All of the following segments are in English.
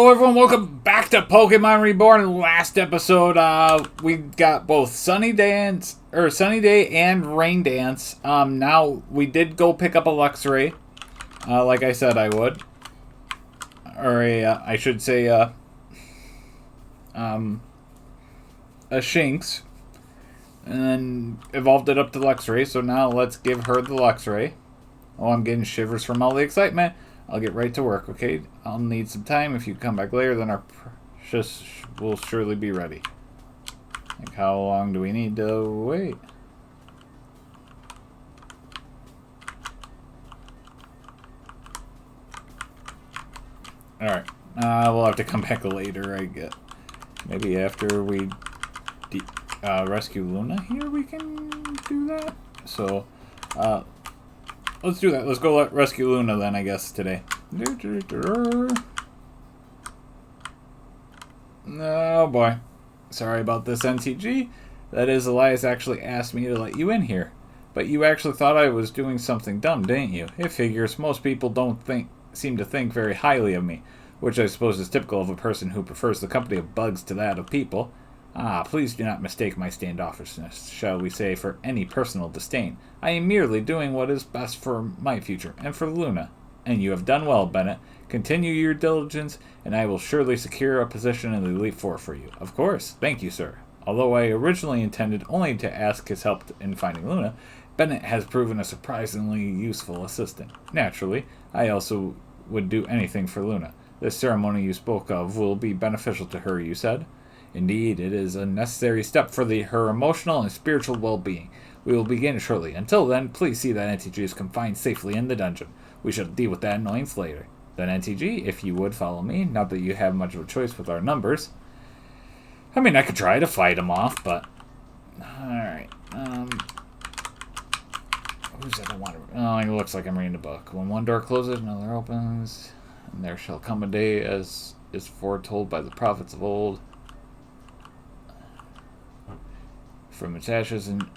Hello everyone, welcome back to Pokemon Reborn. Last episode, we got both Sunny Day and Rain Dance. Now, we did go pick up a Luxray, like I said I would. Or I should say, a Shinx. And then evolved it up to Luxray, so now let's give her the Luxray. Oh, I'm getting shivers from all the excitement. I'll get right to work, okay? I'll need some time. If you come back later, then our precious will surely be ready. Like, how long do we need to wait? Alright. We'll have to come back later, I guess. Maybe after we rescue Luna here, we can do that. So, let's do that. Let's go rescue Luna then, I guess, today. Oh boy. Sorry about this, NTG. That is, Elias actually asked me to let you in here. But you actually thought I was doing something dumb, didn't you? It figures most people don't seem to think very highly of me, which I suppose is typical of a person who prefers the company of bugs to that of people. Please do not mistake my standoffishness, shall we say, for any personal disdain. I am merely doing what is best for my future, and for Luna. And you have done well, Bennett. Continue your diligence, and I will surely secure a position in the Elite Four for you. Of course. Thank you, sir. Although I originally intended only to ask his help in finding Luna, Bennett has proven a surprisingly useful assistant. Naturally, I also would do anything for Luna. This ceremony you spoke of will be beneficial to her, you said? Indeed, it is a necessary step for her emotional and spiritual well-being. We will begin shortly. Until then, please see that NTG is confined safely in the dungeon. We shall deal with that annoyance later. Then NTG, if you would follow me, not that you have much of a choice with our numbers. I mean, I could try to fight him off, but... Alright, who's that I want to... Oh, it looks like I'm reading a book. When one door closes, another opens, and there shall come a day as is foretold by the prophets of old. From its ashes and...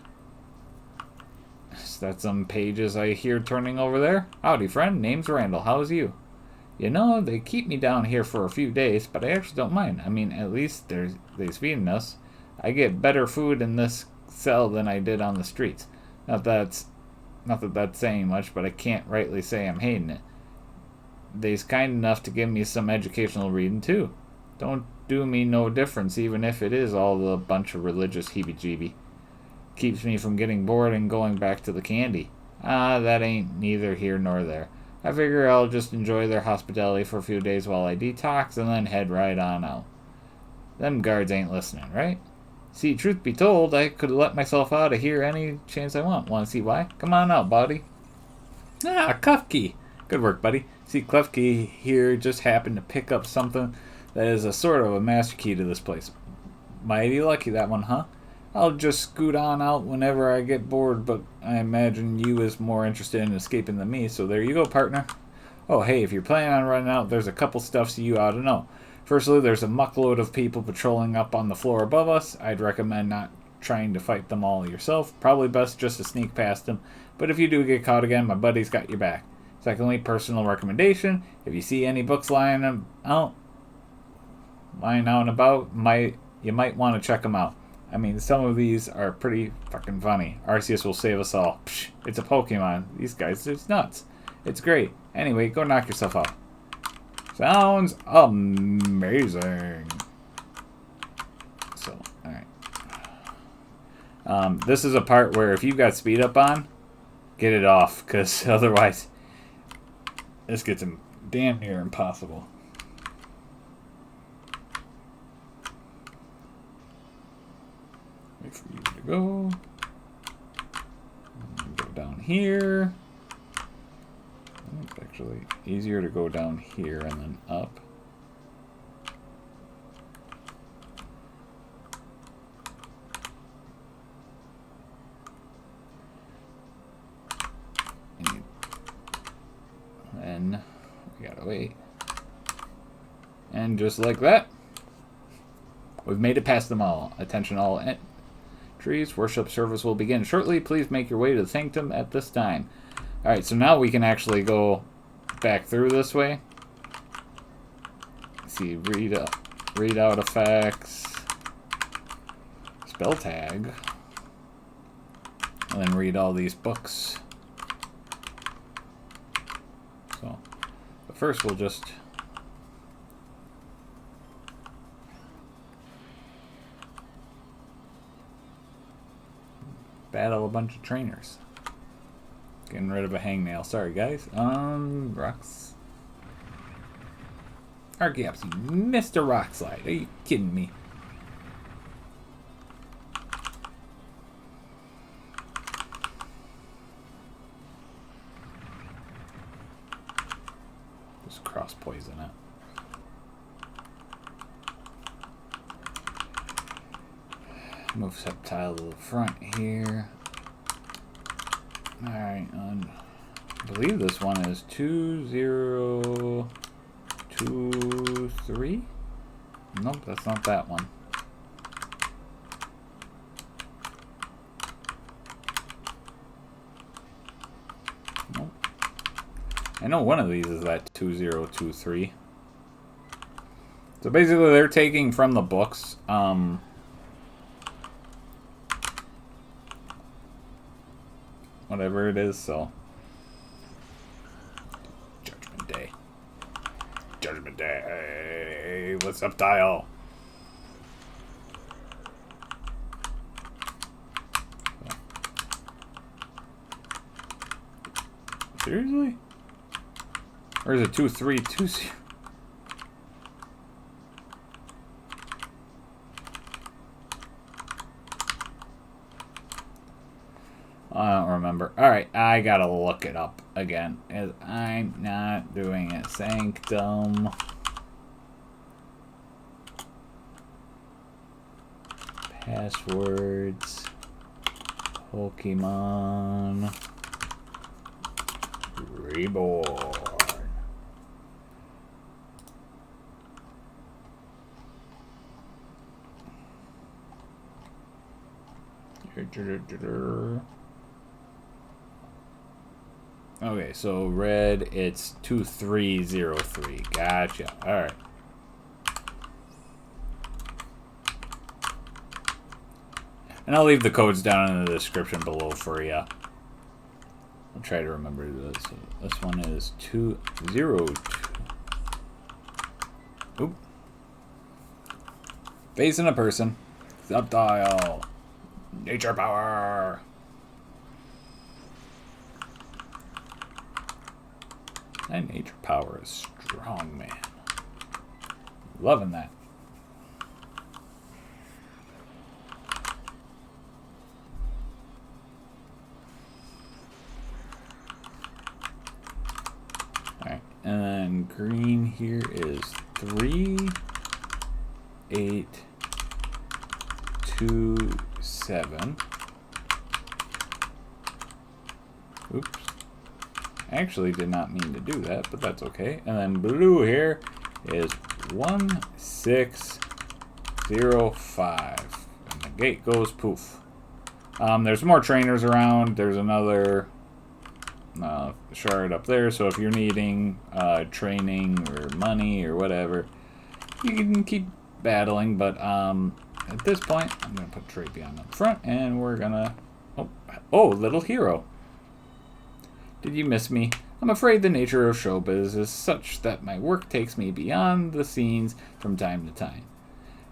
Is that some pages I hear turning over there? Howdy, friend. Name's Randall. How's you? You know, they keep me down here for a few days, but I actually don't mind. I mean, at least they're feeding us. I get better food in this cell than I did on the streets. Not that that's saying much, but I can't rightly say I'm hating it. They's kind enough to give me some educational reading, too. Don't do me no difference, even if it is all a bunch of religious heebie-jeebie. Keeps me from getting bored and going back to the candy. That ain't neither here nor there. I figure I'll just enjoy their hospitality for a few days while I detox and then head right on out. Them guards ain't listening, right? See, truth be told, I could let myself out of here any chance I want. Want to see why? Come on out, buddy. Klefki. Good work, buddy. See, Klefki here just happened to pick up something that is a sort of a master key to this place. Mighty lucky, that one, huh? I'll just scoot on out whenever I get bored, but I imagine you is more interested in escaping than me, so there you go, partner. Oh, hey, if you're planning on running out, there's a couple stuffs you ought to know. Firstly, there's a muckload of people patrolling up on the floor above us. I'd recommend not trying to fight them all yourself. Probably best just to sneak past them, but if you do get caught again, my buddy's got your back. Secondly, personal recommendation, if you see any books lying out and about, you might want to check them out. I mean, some of these are pretty fucking funny. Arceus will save us all. Psh, it's a Pokemon. These guys, it's nuts. It's great. Anyway, go knock yourself out. Sounds amazing. So, alright. This is a part where if you've got speed up on, get it off, because otherwise this gets damn near impossible. Wait for you to go. Go down here. It's actually easier to go down here and then up. And we gotta wait. And just like that, we've made it past them all. Attention all entries. Worship service will begin shortly. Please make your way to the Sanctum at this time. Alright, so now we can actually go back through this way. see, read out effects, spell tag, and then read all these books. So, but first we'll just battle a bunch of trainers. Getting rid of a hangnail. Sorry, guys. Rocks. Archaeopsy, Mr. Rockslide. Are you kidding me? Just cross poison it. Move Sceptile to the front here. Alright, I believe this one is 2023? Nope, that's not that one. Nope. I know one of these is that 2023. So basically they're taking from the books, whatever it is, so. Judgment Day. Judgment Day. What's up, Dial? Seriously? Or is it 2320? I don't remember. Alright, I gotta look it up again, as I'm not doing it. Sanctum. Passwords. Pokémon. Reborn. Okay, so red, it's 2303. Gotcha. Alright. And I'll leave the codes down in the description below for you. I'll try to remember this. This one is 202. Oop. Facing a person. Subdial. Nature power. That nature power is strong, man. Loving that. Alright, and then green here is 3, 8, 2, 7. Oops. I actually did not mean to do that, but that's okay. And then blue here is 1605. And the gate goes poof. There's more trainers around. There's another shard up there. So if you're needing training or money or whatever, you can keep battling. But at this point, I'm going to put Trapion up front. And we're going to... Oh, little hero. Did you miss me? I'm afraid the nature of showbiz is such that my work takes me beyond the scenes from time to time.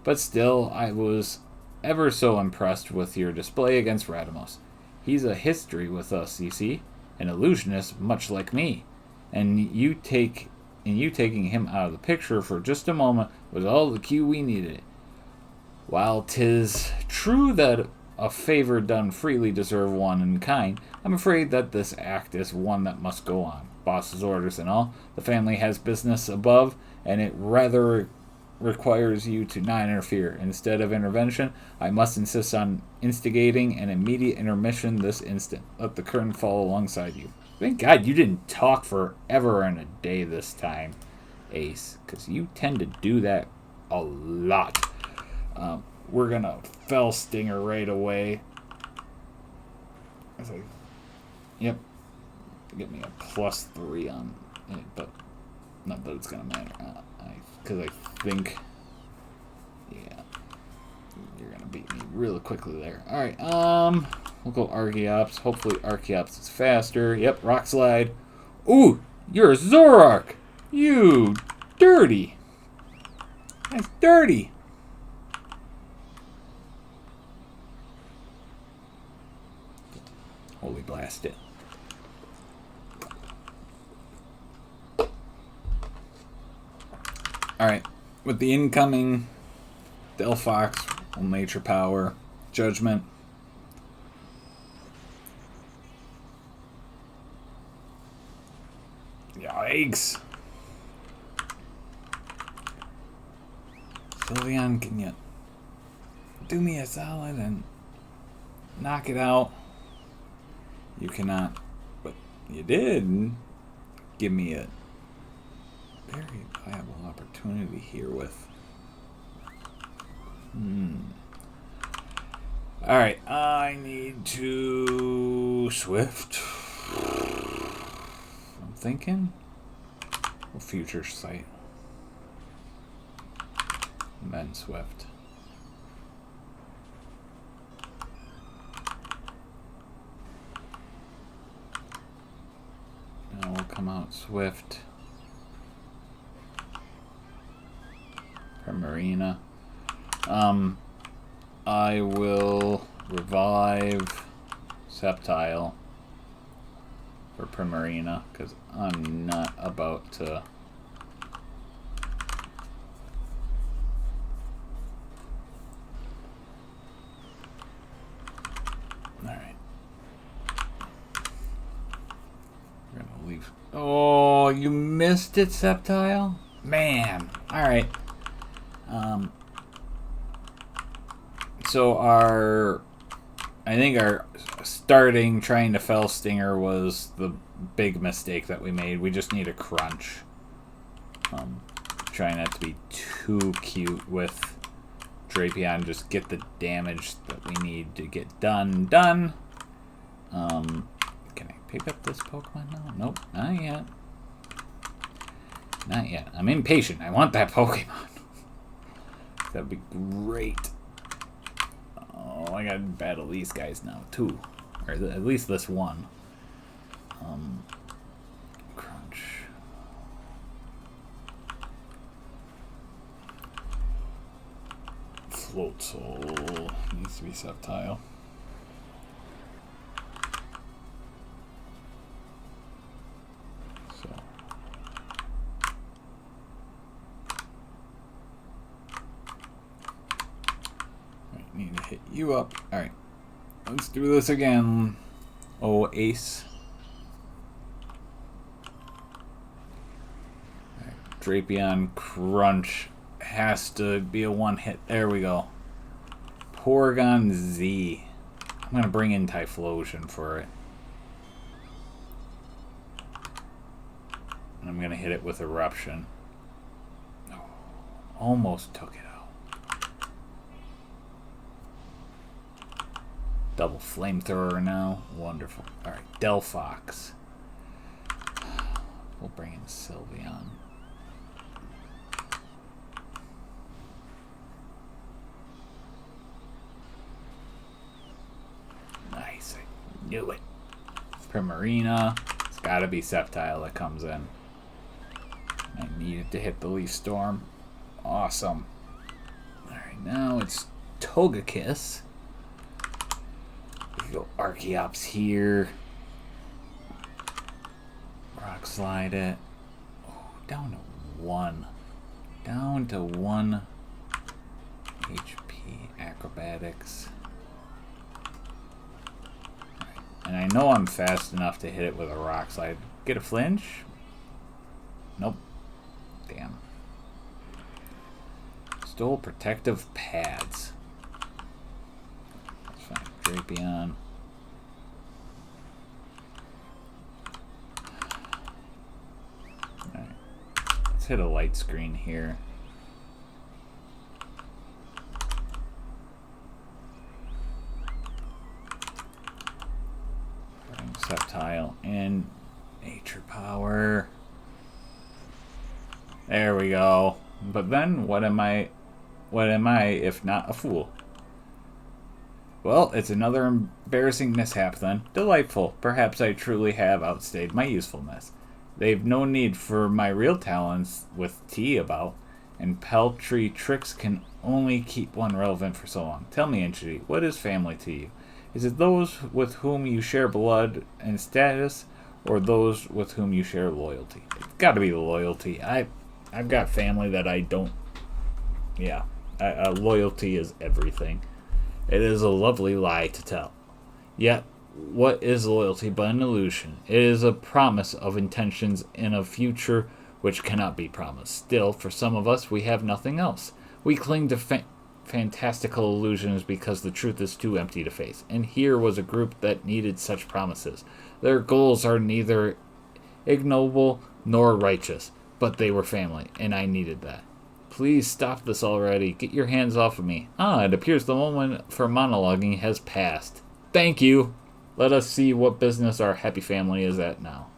But still, I was ever so impressed with your display against Radamos. He's a history with us, you see, an illusionist much like me. And you taking him out of the picture for just a moment was all the cue we needed. While 'tis true that a favor done freely deserve one in kind, I'm afraid that this act is one that must go on. Boss's orders and all. The family has business above, and it rather requires you to not interfere. Instead of intervention, I must insist on instigating an immediate intermission this instant. Let the curtain fall alongside you. Thank God you didn't talk forever and a day this time, Ace, because you tend to do that a lot. We're gonna fell stinger right away. Like, yep. Get me a +3 on it, but not that it's gonna matter. I because I think, yeah, you're gonna beat me really quickly there. All right, we'll go Archeops. Hopefully Archeops is faster. Yep, Rock Slide. Ooh, you're a Zoroark. You dirty. That's dirty. Holy blast it. Alright, with the incoming Delphox, Nature Power, Judgment. Yikes. Sylveon, can you do me a solid and knock it out? You cannot, but you did give me a very viable opportunity here with. Alright, I need to Swift. I'm thinking. Well, Future Sight. And then Swift. Now we'll come out Swift. Primarina. I will revive Sceptile for Primarina because I'm not about to. Alright. We're gonna leave. Oh, you missed it, Sceptile? Man. Alright. So I think our starting trying to fell Stinger was the big mistake that we made. We just need a crunch. Trying not to be too cute with Drapion. Just get the damage that we need to get done. Can I pick up this Pokemon now? Nope, not yet. Not yet. I'm impatient. I want that Pokemon. That'd be great. Oh, I gotta battle these guys now, too. Or at least this one. Crunch. Float Soul. Needs to be Sceptile. So. Need to hit you up. Alright. Let's do this again. Oh, Ace. Right. Drapion Crunch has to be a one hit. There we go. Porygon Z. I'm going to bring in Typhlosion for it. And I'm going to hit it with Eruption. Oh, almost took it out. Double Flamethrower now. Wonderful. Alright, Delphox. We'll bring in Sylveon. Nice. I knew it. Primarina. It's gotta be Sceptile that comes in. I needed to hit the Leaf Storm. Awesome. Alright, now it's Togekiss. Go Archeops here. Rock Slide it. Oh, down to 1. Down to 1 HP. Acrobatics. Right. And I know I'm fast enough to hit it with a Rock Slide. Get a flinch? Nope. Damn. Stole Protective Pads. That's fine. Drapion. Alright. Let's hit a light screen here. Bring Sceptile in. Nature Power. There we go. But then, what am I if not a fool? Well, it's another embarrassing mishap then. Delightful. Perhaps I truly have outstayed my usefulness. They've no need for my real talents with tea about, and paltry tricks can only keep one relevant for so long. Tell me, Inchity, what is family to you? Is it those with whom you share blood and status, or those with whom you share loyalty? It's got to be loyalty. I've got family that I don't. Yeah, loyalty is everything. It is a lovely lie to tell. Yet, what is loyalty but an illusion? It is a promise of intentions in a future which cannot be promised. Still, for some of us, we have nothing else. We cling to fantastical illusions because the truth is too empty to face. And here was a group that needed such promises. Their goals are neither ignoble nor righteous, but they were family, and I needed that. Please stop this already. Get your hands off of me. It appears the moment for monologuing has passed. Thank you. Let us see what business our happy family is at now.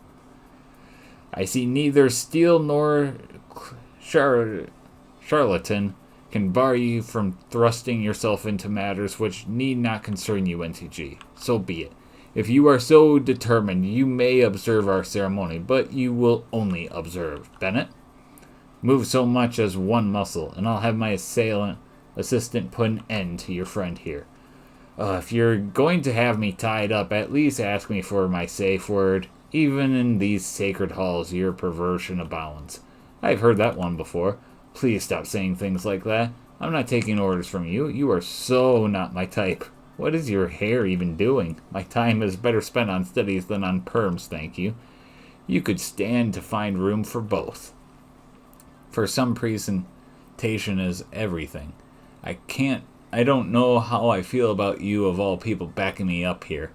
I see neither steel nor charlatan can bar you from thrusting yourself into matters which need not concern you, NTG. So be it. If you are so determined, you may observe our ceremony, but you will only observe. Bennett? Move so much as one muscle, and I'll have my assistant put an end to your friend here. If you're going to have me tied up, at least ask me for my safe word. Even in these sacred halls, your perversion abounds. I've heard that one before. Please stop saying things like that. I'm not taking orders from you. You are so not my type. What is your hair even doing? My time is better spent on studies than on perms, thank you. You could stand to find room for both. For some presentation is everything. I don't know how I feel about you of all people backing me up here.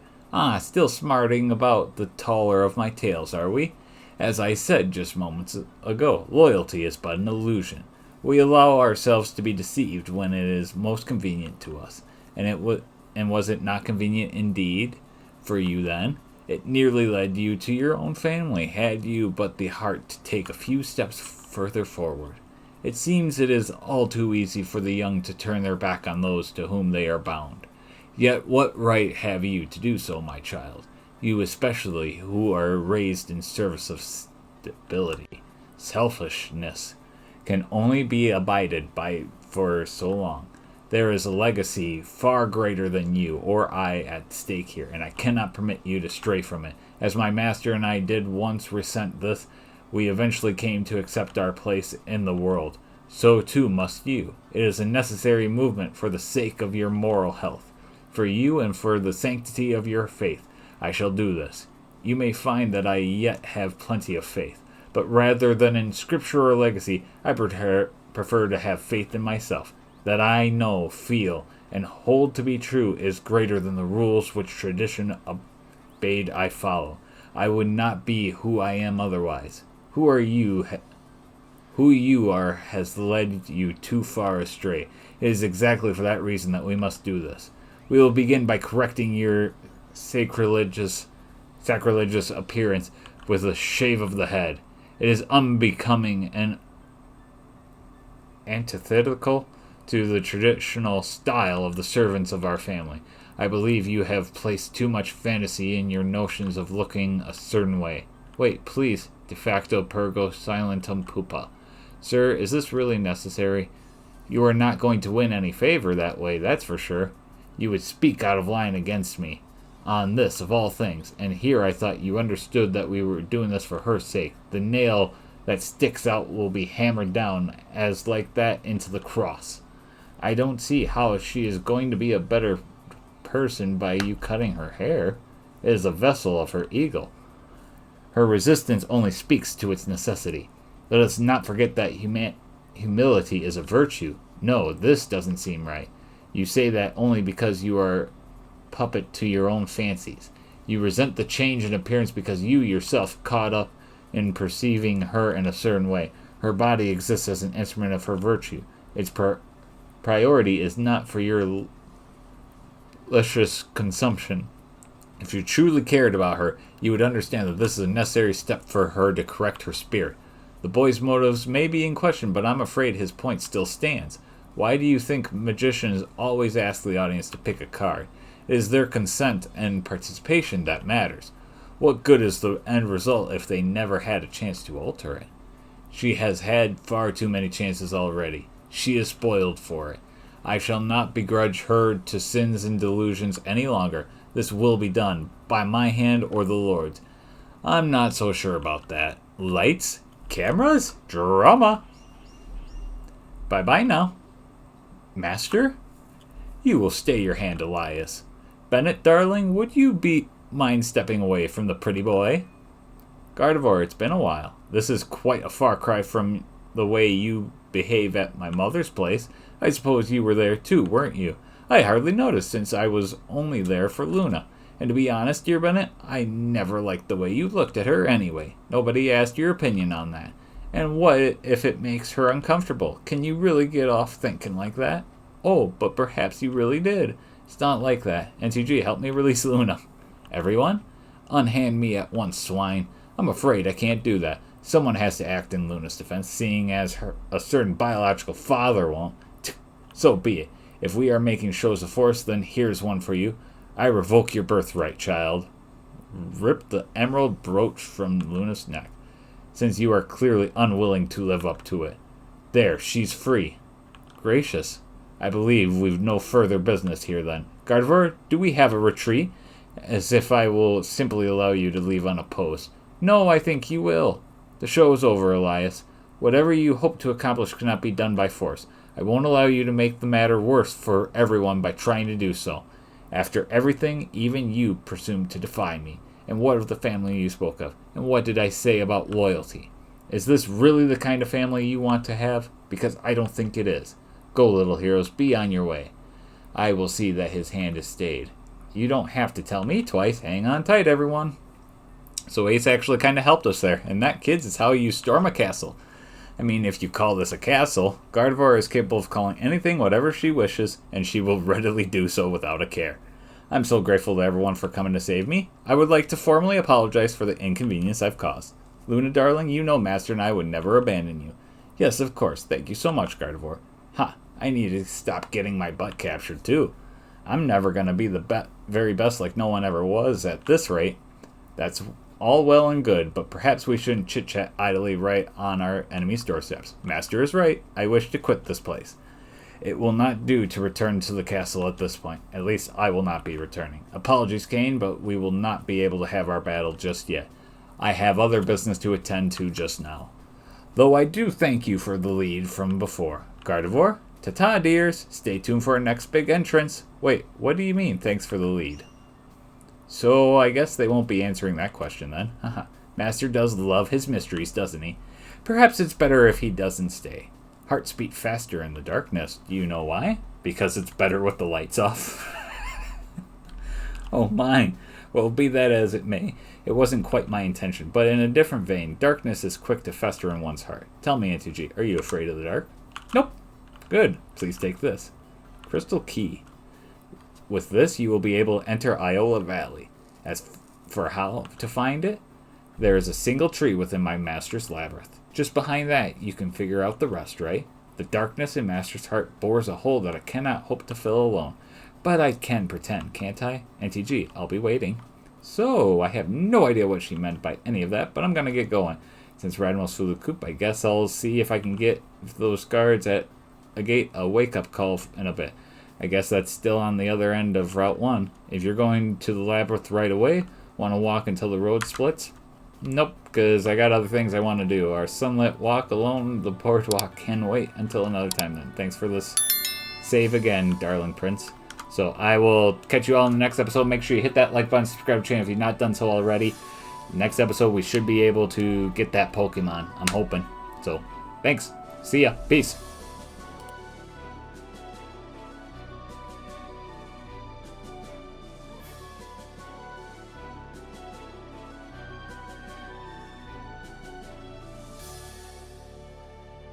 Still smarting about the taller of my tails, are we? As I said just moments ago, loyalty is but an illusion. We allow ourselves to be deceived when it is most convenient to us. And was it not convenient indeed for you then? It nearly led you to your own family, had you but the heart to take a few steps further forward. It seems it is all too easy for the young to turn their back on those to whom they are bound. Yet what right have you to do so, my child? You especially, who are raised in service of stability. Selfishness can only be abided by for so long. There is a legacy far greater than you or I at stake here, and I cannot permit you to stray from it. As my master and I did once resent this, we eventually came to accept our place in the world. So too must you. It is a necessary movement for the sake of your moral health. For you and for the sanctity of your faith, I shall do this. You may find that I yet have plenty of faith, but rather than in scripture or legacy, I prefer to have faith in myself. That I know, feel, and hold to be true is greater than the rules which tradition bade I follow. I would not be who I am otherwise. Who you are has led you too far astray. It is exactly for that reason that we must do this. We will begin by correcting your sacrilegious appearance with a shave of the head. It is unbecoming and antithetical to the traditional style of the servants of our family. I believe you have placed too much fantasy in your notions of looking a certain way. Wait, please. De facto purgo silentum pupa. Sir, is this really necessary? You are not going to win any favor that way, that's for sure. You would speak out of line against me. On this, of all things. And here I thought you understood that we were doing this for her sake. The nail that sticks out will be hammered down as like that into the cross. I don't see how she is going to be a better person by you cutting her hair. It is a vessel of her ego. Her resistance only speaks to its necessity. Let us not forget that humility is a virtue. No, this doesn't seem right. You say that only because you are puppet to your own fancies. You resent the change in appearance because you yourself caught up in perceiving her in a certain way. Her body exists as an instrument of her virtue. Its priority is not for your luscious consumption. If you truly cared about her, you would understand that this is a necessary step for her to correct her spirit. The boy's motives may be in question, but I'm afraid his point still stands. Why do you think magicians always ask the audience to pick a card? It is their consent and participation that matters. What good is the end result if they never had a chance to alter it? She has had far too many chances already. She is spoiled for it. I shall not begrudge her to sins and delusions any longer. This will be done, by my hand or the Lord's. I'm not so sure about that. Lights? Cameras? Drama? Bye-bye now. Master? You will stay your hand, Elias. Bennett, darling, would you mind stepping away from the pretty boy? Gardevoir, it's been a while. This is quite a far cry from the way you behave at my mother's place. I suppose you were there too, weren't you? I hardly noticed, since I was only there for Luna. And to be honest, dear Bennett, I never liked the way you looked at her anyway. Nobody asked your opinion on that. And what if it makes her uncomfortable? Can you really get off thinking like that? Oh, but perhaps you really did. It's not like that. NTG, help me release Luna. Everyone? Unhand me at once, swine. I'm afraid I can't do that. Someone has to act in Luna's defense, seeing as a certain biological father won't. So be it. If we are making shows of force, then here's one for you. I revoke your birthright, child. Rip the emerald brooch from Luna's neck, since you are clearly unwilling to live up to it. There, she's free. Gracious. I believe we've no further business here then. Gardevoir, do we have a retreat? As if I will simply allow you to leave unopposed. No, I think you will. The show is over, Elias. Whatever you hope to accomplish cannot be done by force. I won't allow you to make the matter worse for everyone by trying to do so. After everything, even you presumed to defy me. And what of the family you spoke of? And what did I say about loyalty? Is this really the kind of family you want to have? Because I don't think it is. Go, little heroes, be on your way. I will see that his hand is stayed. You don't have to tell me twice. Hang on tight, everyone. So Ace actually kind of helped us there. And that, kids, is how you storm a castle. I mean, if you call this a castle, Gardevoir is capable of calling anything whatever she wishes, and she will readily do so without a care. I'm so grateful to everyone for coming to save me. I would like to formally apologize for the inconvenience I've caused. Luna, darling, you know Master and I would never abandon you. Yes, of course. Thank you so much, Gardevoir. Ha, I need to stop getting my butt captured, too. I'm never going to be the very best like no one ever was at this rate. That's all well and good, but perhaps we shouldn't chit-chat idly right on our enemy's doorsteps. Master is right. I wish to quit this place. It will not do to return to the castle at this point. At least I will not be returning. Apologies, Kane, but we will not be able to have our battle just yet. I have other business to attend to just now. Though I do thank you for the lead from before. Gardevoir, ta-ta, dears. Stay tuned for our next big entrance. Wait, what do you mean, thanks for the lead? So I guess they won't be answering that question then. Haha. Master does love his mysteries, doesn't he? Perhaps it's better if he doesn't stay. Hearts beat faster in the darkness. Do you know why? Because it's better with the lights off. Oh my. Well, be that as it may, it wasn't quite my intention, but in a different vein, darkness is quick to fester in one's heart. Tell me, Auntie G, are you afraid of the dark? Nope. Good. Please take this. Crystal key. With this, you will be able to enter Iola Valley. As for how to find it, there is a single tree within my master's labyrinth. Just behind that, you can figure out the rest, right? The darkness in Master's heart bores a hole that I cannot hope to fill alone. But I can pretend, can't I? NTG, I'll be waiting. So, I have no idea what she meant by any of that, but I'm going to get going. Since Radmos flew the coop, I guess I'll see if I can get those guards at a gate a wake-up call in a bit. I guess that's still on the other end of Route 1. If you're going to the labyrinth right away, want to walk until the road splits? Nope, because I got other things I want to do. Our sunlit walk alone, the boardwalk can wait until another time then. Thanks for this save again, darling prince. So I will catch you all in the next episode. Make sure you hit that like button, subscribe to the channel if you've not done so already. Next episode, we should be able to get that Pokemon. I'm hoping. So, thanks. See ya. Peace.